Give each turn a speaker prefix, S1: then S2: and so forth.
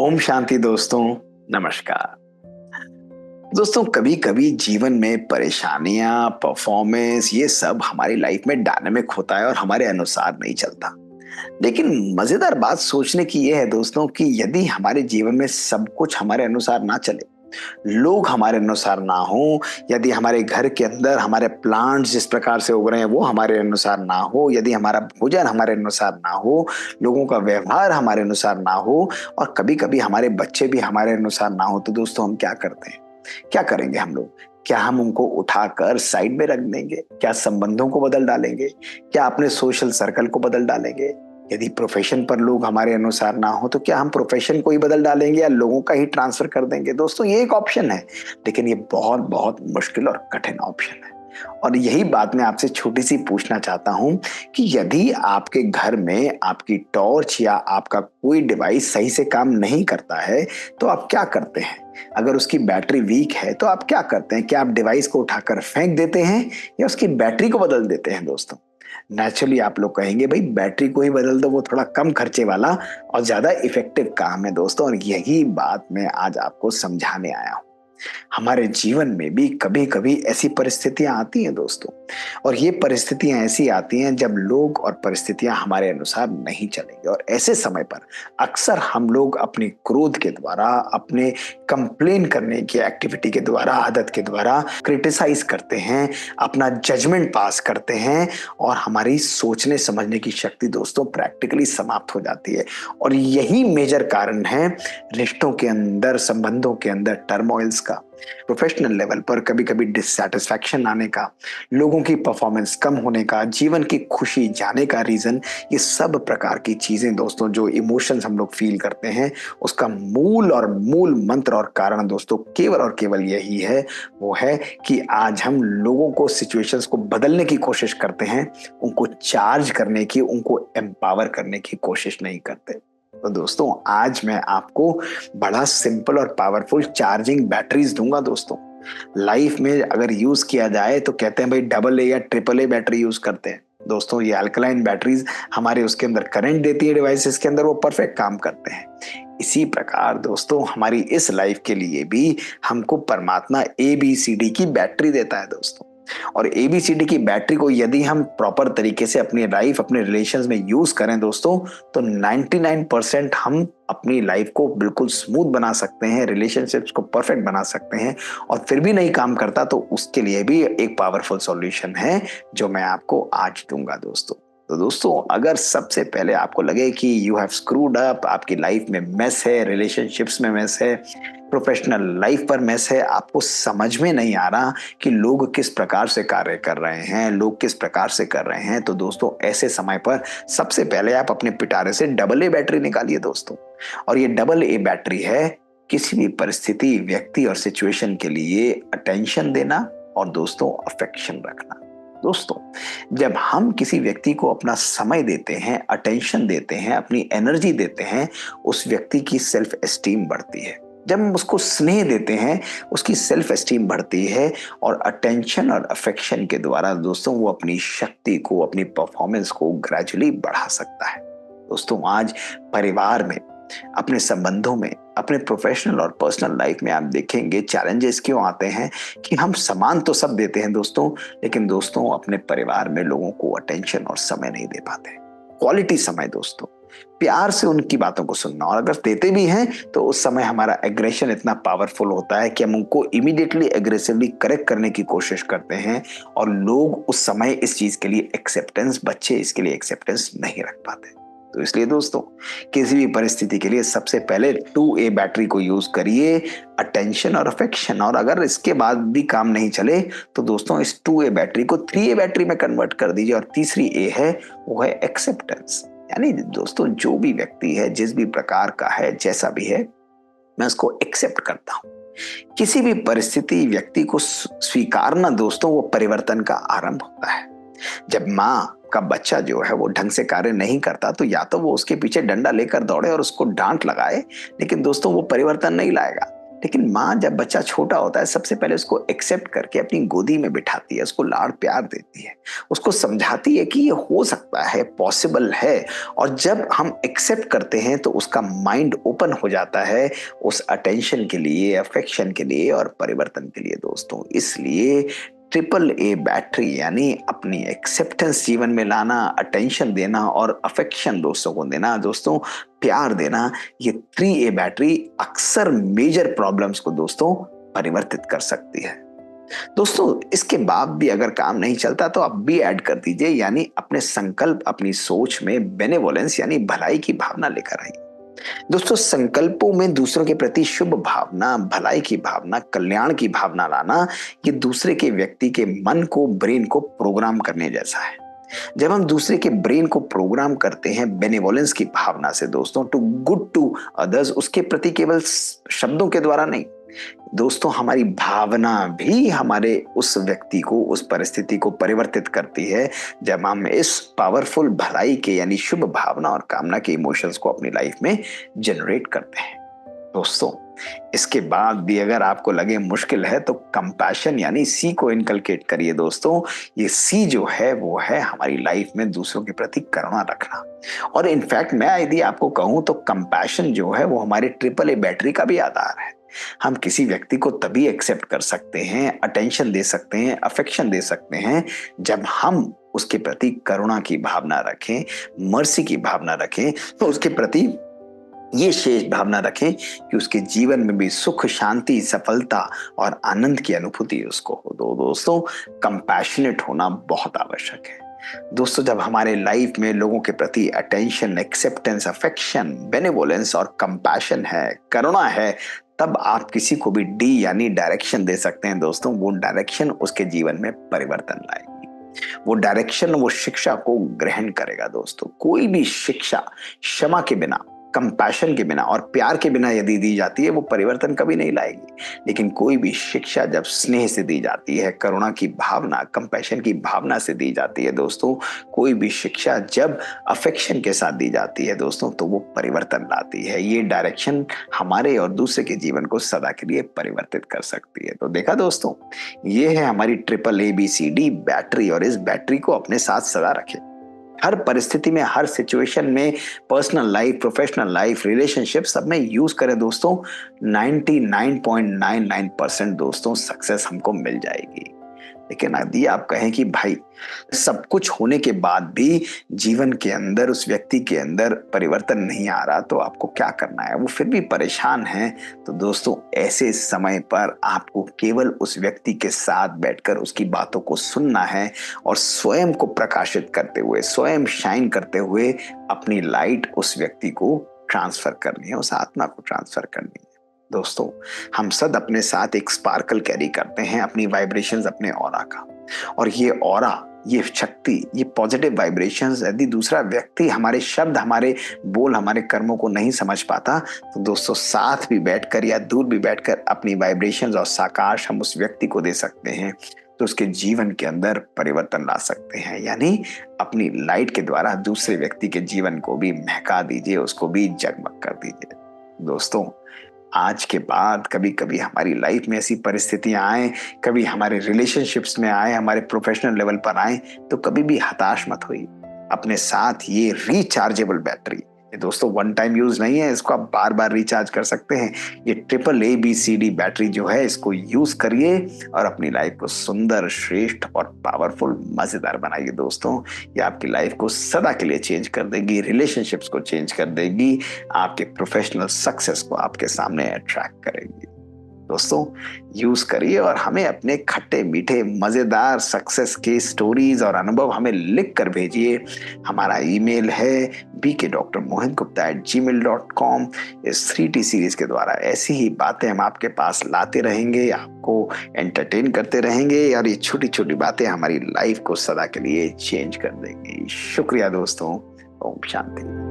S1: ओम शांति दोस्तों। नमस्कार दोस्तों। कभी कभी जीवन में परेशानियां, परफॉर्मेंस, ये सब हमारी लाइफ में डायनामिक होता है और हमारे अनुसार नहीं चलता। लेकिन मजेदार बात सोचने की यह है दोस्तों कि यदि हमारे जीवन में सब कुछ हमारे अनुसार ना चले, लोग हमारे अनुसार ना हो, यदि हमारे घर के अंदर हमारे प्लांट्स जिस प्रकार से उग रहे हैं वो हमारे अनुसार ना हो, यदि हमारा भोजन हमारे अनुसार ना हो, लोगों का व्यवहार हमारे अनुसार ना हो और कभी कभी हमारे बच्चे भी हमारे अनुसार ना हो, तो दोस्तों हम क्या करते हैं? क्या करेंगे हम लोग? क्या हम उनको उठाकर साइड में रख देंगे? क्या संबंधों को बदल डालेंगे? क्या अपने सोशल सर्कल को बदल डालेंगे? यदि प्रोफेशन पर लोग हमारे अनुसार ना हो तो क्या हम प्रोफेशन को ही बदल डालेंगे या लोगों का ही ट्रांसफर कर देंगे? दोस्तों ये एक ऑप्शन है, लेकिन ये बहुत बहुत मुश्किल और कठिन ऑप्शन है। और यही बात मैं आपसे छोटी सी पूछना चाहता हूं कि यदि आपके घर में आपकी टॉर्च या आपका कोई डिवाइस सही से काम नहीं करता है तो आप क्या करते हैं? अगर उसकी बैटरी वीक है तो आप क्या करते हैं? क्या आप डिवाइस को उठाकर फेंक देते हैं या उसकी बैटरी को बदल देते हैं? दोस्तों नेचुरली आप लोग कहेंगे भाई बैटरी को ही बदल दो, वो थोड़ा कम खर्चे वाला और ज्यादा इफेक्टिव काम है दोस्तों। और यही बात मैं आज आपको समझाने आया हूं। हमारे जीवन में भी कभी कभी ऐसी परिस्थितियां आती हैं दोस्तों, और ये परिस्थितियां ऐसी आती हैं जब लोग और परिस्थितियां हमारे अनुसार नहीं चलेंगे। और ऐसे समय पर अक्सर हम लोग अपने क्रोध के द्वारा, अपने कंप्लेन करने की एक्टिविटी के द्वारा, आदत के द्वारा क्रिटिसाइज करते हैं, अपना जजमेंट पास करते हैं और हमारी सोचने समझने की शक्ति दोस्तों प्रैक्टिकली समाप्त हो जाती है। और यही मेजर कारण है रिश्तों के अंदर, संबंधों के अंदर टर्मोइल्स का, प्रोफेशनल लेवल पर कभी कभी डिससैटिस्फैक्शन आने का, लोगों की परफॉर्मेंस कम होने का, जीवन की खुशी जाने का रीजन। ये सब प्रकार की चीजें दोस्तों, जो इमोशंस हम लोग फील करते हैं, उसका मूल मंत्र और कारण दोस्तों केवल और केवल यही है। वो है कि आज हम लोगों को, सिचुएशंस को बदलने की कोशिश करते हैं, उनको चार्ज करने की, उनको एम्पावर करने की कोशिश नहीं करते। तो दोस्तों आज मैं आपको बड़ा सिंपल और पावरफुल चार्जिंग बैटरीज दूंगा दोस्तों। लाइफ में अगर यूज किया जाए तो कहते हैं भाई डबल ए या ट्रिपल ए बैटरी यूज करते हैं दोस्तों। ये अल्कलाइन बैटरीज हमारे उसके अंदर करंट देती है, डिवाइसेस के अंदर, वो परफेक्ट काम करते हैं। इसी प्रकार दोस्तों हमारी इस लाइफ के लिए भी हमको परमात्मा ABCD की बैटरी देता है दोस्तों। और ABCD की बैटरी को यदि हम प्रॉपर तरीके से अपनी लाइफ, अपने रिलेशंस में यूज करें दोस्तों, तो 99% हम अपनी लाइफ को बिल्कुल स्मूथ बना सकते हैं, रिलेशनशिप्स को परफेक्ट बना सकते हैं। और फिर भी नहीं काम करता तो उसके लिए भी एक पावरफुल सॉल्यूशन है जो मैं आपको आज दूंगा दोस्तों। तो दोस्तों अगर सबसे पहले आपको लगे कि यू हैव स्क्रूड अप, आपकी लाइफ में मेस है, रिलेशनशिप्स में मेस है, प्रोफेशनल लाइफ पर मेस है, आपको समझ में नहीं आ रहा कि लोग किस प्रकार से कार्य कर रहे हैं, लोग किस प्रकार से कर रहे हैं, तो दोस्तों ऐसे समय पर सबसे पहले आप अपने पिटारे से डबल ए बैटरी निकालिए दोस्तों। और ये डबल ए बैटरी है किसी भी परिस्थिति, व्यक्ति और सिचुएशन के लिए अटेंशन देना और दोस्तों अफेक्शन रखना। दोस्तों जब हम किसी व्यक्ति को अपना समय देते हैं, अटेंशन देते हैं, अपनी एनर्जी देते हैं, उस व्यक्ति की सेल्फ एस्टीम बढ़ती है। जब हम उसको स्नेह देते हैं, उसकी सेल्फ एस्टीम बढ़ती है। और अटेंशन और अफेक्शन के द्वारा दोस्तों वो अपनी शक्ति को, अपनी परफॉर्मेंस को ग्रेजुअली बढ़ा सकता है। दोस्तों आज परिवार में, अपने संबंधों में, अपने प्रोफेशनल और पर्सनल लाइफ में आप देखेंगे चैलेंजेस क्यों आते हैं कि हम सामान तो सब देते हैं दोस्तों, लेकिन दोस्तों अपने परिवार में लोगों को अटेंशन और समय नहीं दे पाते। क्वालिटी समय दोस्तों, प्यार से उनकी बातों को सुनना, और अगर देते भी हैं तो उस समय हमारा एग्रेशन इतना पावरफुल होता है कि हम उनको इमीडिएटली एग्रेसिवली करेक्ट करने की कोशिश करते हैं। और लोग उस समय इस चीज के लिए एक्सेप्टेंस, बच्चे इसके लिए एक्सेप्टेंस नहीं रख पाते। तो इसलिए दोस्तों किसी भी परिस्थिति के लिए सबसे पहले 2A बैटरी को यूज करिए, अटेंशन और अफेक्शन। और अगर इसके बाद भी काम नहीं चले तो दोस्तों इस 2A बैटरी को 3A बैटरी में कन्वर्ट कर दीजिए। और तीसरी A है, वो है एक्सेप्टेंस। यानी दोस्तों जो भी व्यक्ति है, जिस भी प्रकार का है, जैसा भी है, मैं उसको एक्सेप्ट करता हूं। किसी भी परिस्थिति, व्यक्ति को स्वीकारना दोस्तों वो परिवर्तन का आरंभ होता है। जब माँ का बच्चा जो है वो ढंग से कार्य नहीं करता तो या तो वो उसके पीछे डंडा लेकर दौड़े और उसको डांट लगाए, लेकिन दोस्तों वो परिवर्तन नहीं लाएगा। लेकिन माँ जब बच्चा छोटा होता है सबसे पहले उसको एक्सेप्ट करके अपनी गोदी में बिठाती है, उसको लाड़ प्यार देती है, उसको समझाती है कि ये हो सकता है, पॉसिबल है। और जब हम एक्सेप्ट करते हैं तो उसका माइंड ओपन हो जाता है उस अटेंशन के लिए, अफेक्शन के लिए और परिवर्तन के लिए दोस्तों। इसलिए ट्रिपल ए बैटरी यानी अपनी एक्सेप्टेंस जीवन में लाना, अटेंशन देना और अफेक्शन दोस्तों को देना, दोस्तों प्यार देना, ये 3A बैटरी अक्सर मेजर प्रॉब्लम्स को दोस्तों परिवर्तित कर सकती है। दोस्तों इसके बाद भी अगर काम नहीं चलता तो आप भी ऐड कर दीजिए, यानी अपने संकल्प, अपनी सोच में बेनेवोलेंस यानी भलाई की भावना लेकर आइए। दोस्तों संकल्पों में दूसरों के प्रति शुभ भावना, भलाई की भावना, कल्याण की भावना लाना, ये दूसरे के व्यक्ति के मन को, ब्रेन को प्रोग्राम करने जैसा है। जब हम दूसरे के ब्रेन को प्रोग्राम करते हैं बेनेवोलेंस की भावना से दोस्तों, टू गुड टू अदर्स, उसके प्रति केवल शब्दों के द्वारा नहीं दोस्तों, हमारी भावना भी हमारे उस व्यक्ति को, उस परिस्थिति को परिवर्तित करती है। जब हम इस पावरफुल भलाई के यानी शुभ भावना और कामना के इमोशंस को अपनी लाइफ में जनरेट करते हैं दोस्तों। इसके बाद भी अगर आपको लगे मुश्किल है तो कंपैशन यानी सी को इनकलकेट करिए दोस्तों। ये सी जो है वो है हमारी लाइफ में दूसरों के प्रति करुणा रखना। और इनफैक्ट मैं यदि आपको कहूं तो कंपैशन जो है वो हमारे ट्रिपल ए बैटरी का भी आधार है। हम किसी व्यक्ति को तभी एक्सेप्ट कर सकते हैं, अटेंशन दे सकते हैं, अफेक्शन दे सकते हैं, जब हम उसके प्रति करुणा की भावना रखें, मर्सी की भावना रखें, तो उसके प्रति ये शेष भावना रखें कि उसके जीवन में भी सुख, शांति, सफलता और आनंद की अनुभूति उसको हो। दोस्तों कंपैशनेट होना बहुत आवश्यक है। दोस्तों जब हमारे लाइफ में लोगों के प्रति अटेंशन, एक्सेप्टेंस, अफेक्शन, बेनेवोलेंस और कंपैशन है, करुणा है, तब आप किसी को भी डी यानी डायरेक्शन दे सकते हैं दोस्तों। वो डायरेक्शन उसके जीवन में परिवर्तन लाएगी। वो डायरेक्शन, वो शिक्षा को ग्रहण करेगा दोस्तों। कोई भी शिक्षा क्षमा के बिना, कंपैशन के बिना और प्यार के बिना यदि दी जाती है वो परिवर्तन कभी नहीं लाएगी। लेकिन कोई भी शिक्षा जब स्नेह से दी जाती है, करुणा की भावना, कंपैशन की भावना से दी जाती है दोस्तों, कोई भी शिक्षा जब अफेक्शन के साथ दी जाती है दोस्तों, तो वो परिवर्तन लाती है। ये डायरेक्शन हमारे और दूसरे के जीवन को सदा के लिए परिवर्तित कर सकती है। तो देखा दोस्तों, ये है हमारी ट्रिपल ABCD बैटरी, और इस बैटरी को अपने साथ सदा रखें। हर परिस्थिति में, हर सिचुएशन में, personal life, professional life, relationship, सब में यूज करें दोस्तों। 99.99% दोस्तों सक्सेस हमको मिल जाएगी। लेकिन यदि आप कहें कि भाई सब कुछ होने के बाद भी जीवन के अंदर, उस व्यक्ति के अंदर परिवर्तन नहीं आ रहा, तो आपको क्या करना है? वो फिर भी परेशान है, तो दोस्तों ऐसे समय पर आपको केवल उस व्यक्ति के साथ बैठकर उसकी बातों को सुनना है और स्वयं को प्रकाशित करते हुए, स्वयं शाइन करते हुए अपनी लाइट उस व्यक्ति को ट्रांसफर करनी है, उस आत्मा को ट्रांसफर करनी है। दोस्तों हम सब अपने साथ एक स्पार्कल कैरी करते हैं, अपनी वाइब्रेशंस, अपने ऑरा का। और ये ऑरा, ये शक्ति, ये पॉजिटिव वाइब्रेशंस यदि दूसरा व्यक्ति हमारे शब्द, हमारे बोल, हमारे कर्मों को नहीं समझ पाता, तो दोस्तों साथ भी बैठकर या दूर भी बैठकर अपनी वाइब्रेशंस और साकाश हम उस व्यक्ति को दे सकते हैं, तो उसके जीवन के अंदर परिवर्तन ला सकते हैं। यानी अपनी लाइट के द्वारा दूसरे व्यक्ति के जीवन को भी महका दीजिए, उसको भी जगमग कर दीजिए। दोस्तों आज के बाद कभी कभी हमारी लाइफ में ऐसी परिस्थितियां आए, कभी हमारे रिलेशनशिप्स में आए, हमारे प्रोफेशनल लेवल पर आए, तो कभी भी हताश मत होइए। अपने साथ ये रिचार्जेबल बैटरी, ये दोस्तों वन टाइम यूज नहीं है, इसको आप बार बार रिचार्ज कर सकते हैं। ये ट्रिपल ABCD बैटरी जो है, इसको यूज करिए और अपनी लाइफ को सुंदर, श्रेष्ठ और पावरफुल, मजेदार बनाइए दोस्तों। ये आपकी लाइफ को सदा के लिए चेंज कर देगी, रिलेशनशिप्स को चेंज कर देगी, आपके प्रोफेशनल सक्सेस को आपके सामने अट्रैक्ट करेगी। दोस्तों यूज करिए और हमें अपने खट्टे मीठे मजेदार सक्सेस के स्टोरीज और अनुभव हमें लिख कर भेजिए। हमारा ईमेल है bk.mohitgupta@gmail.com। इस 3T सीरीज के द्वारा ऐसी ही बातें हम आपके पास लाते रहेंगे, आपको एंटरटेन करते रहेंगे, और ये छोटी छोटी बातें हमारी लाइफ को सदा के लिए चेंज कर देंगी। शुक्रिया दोस्तों। ओम शांति।